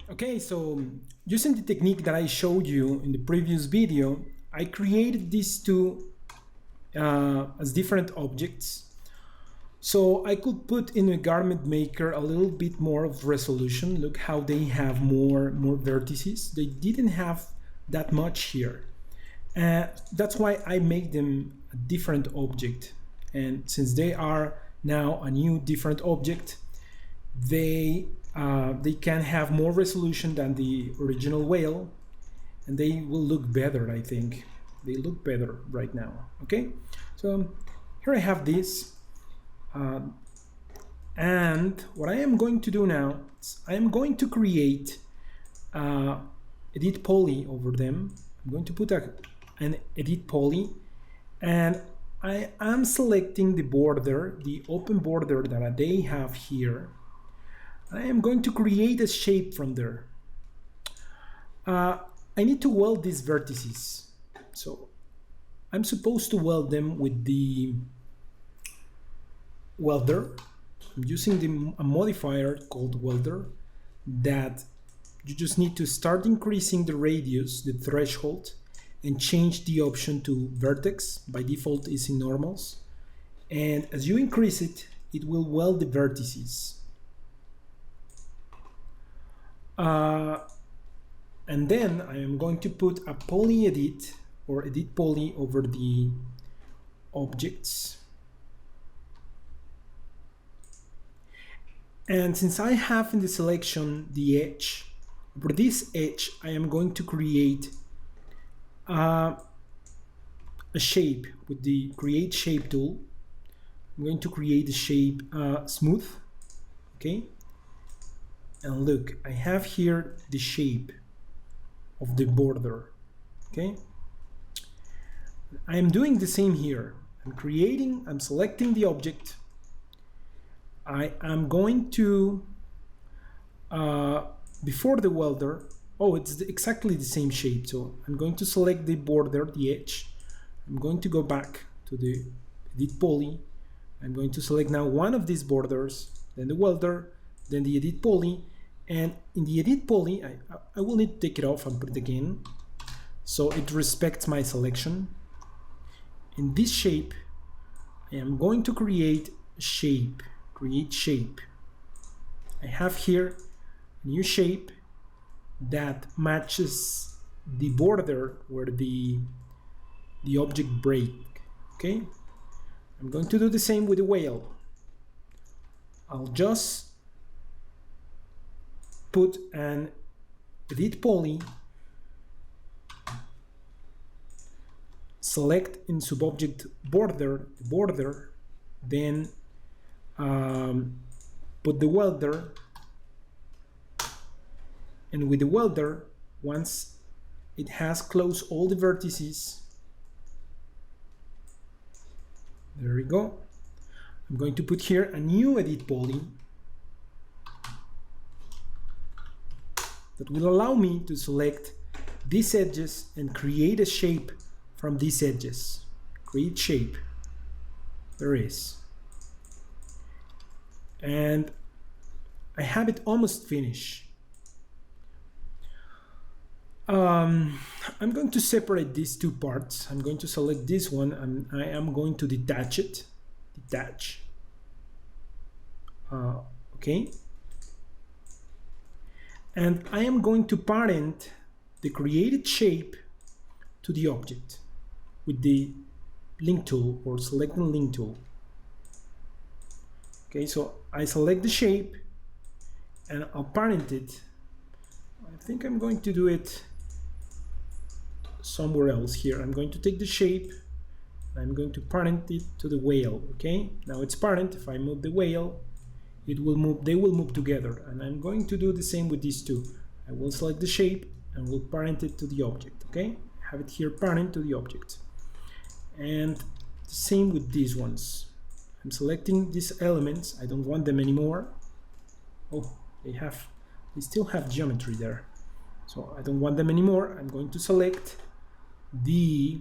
Okay, so using the technique that I showed you in the previous video, I created these two as different objects. So I could put in a garment maker a little bit more of resolution. Look how they have more vertices. They didn't have that much here. That's why I made them a different object. And since they are now a new different object, they can have more resolution than the original whale, and they will look better. I think they look better right now. Okay, so here I have this, and what I am going to do now is I am going to create edit poly over them. I'm going to put an edit poly, and I am selecting the border, the open border that they have here. I am going to create a shape from there. I need to weld these vertices. So I'm supposed to weld them with the welder. I'm using a modifier called welder that you just need to start increasing the radius, the threshold, and change the option to vertex. By default is in normals. And as you increase it, it will weld the vertices. And then I am going to put a poly edit or edit poly over the objects. And since I have in the selection the edge, over this edge I am going to create a shape with the create shape tool. I'm going to create the shape smooth. Okay. And look, I have here the shape of the border. Okay. I am doing the same here. I'm selecting the object. I am going to, before the welder, it's exactly the same shape. So I'm going to select the border, the edge. I'm going to go back to the edit poly. I'm going to select now one of these borders, then the welder, then the edit poly. And in the edit poly, I will need to take it off and put it again, so it respects my selection. In this shape, I am going to create shape, create shape. I have here a new shape that matches the border where the object break. Okay, I'm going to do the same with the whale. I'll just put an edit poly, select in subobject border, then put the welder, and with the welder, once it has closed all the vertices, there we go. I'm going to put here a new edit poly that will allow me to select these edges and create a shape from these edges. Create shape. There is. And I have it almost finished. I'm going to separate these two parts. I'm going to select this one and I am going to detach it. Detach. Okay. And I am going to parent the created shape to the object with the link tool or selecting link tool. Okay, so I select the shape and I'll parent it. I think I'm going to do it somewhere else here. I'm going to take the shape, I'm going to parent it to the whale. Okay, now it's parent. If I move the whale, it will move, they will move together, and I'm going to do the same with these two. I will select the shape and will parent it to the object. Okay, have it here parent to the object, and the same with these ones. I'm selecting these elements. I don't want them anymore. Oh, they still have geometry there, so I don't want them anymore. I'm going to select the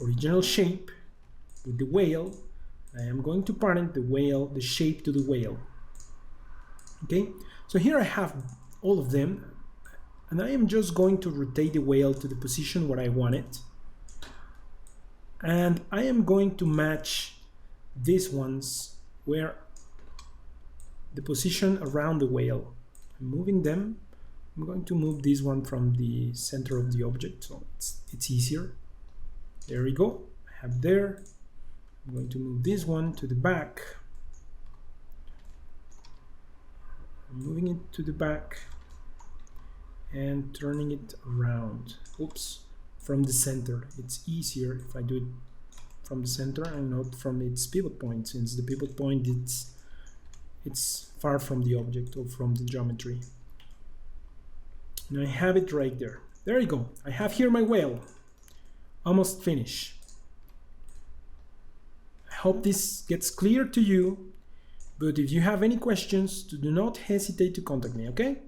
original shape with the whale. I am going to parent the whale, the shape to the whale. Okay, so here I have all of them, and I am just going to rotate the whale to the position where I want it, and I am going to match these ones where the position around the whale. I'm moving them. I'm going to move this one from the center of the object, so it's easier. There we go. I have there. I'm going to move this one to the back. I'm moving it to the back and turning it around. Oops, from the center. It's easier if I do it from the center and not from its pivot point, since the pivot point it's far from the object or from the geometry. And I have it right there. There you go. I have here my whale. Almost finished. I hope this gets clear to you, but if you have any questions, do not hesitate to contact me, okay?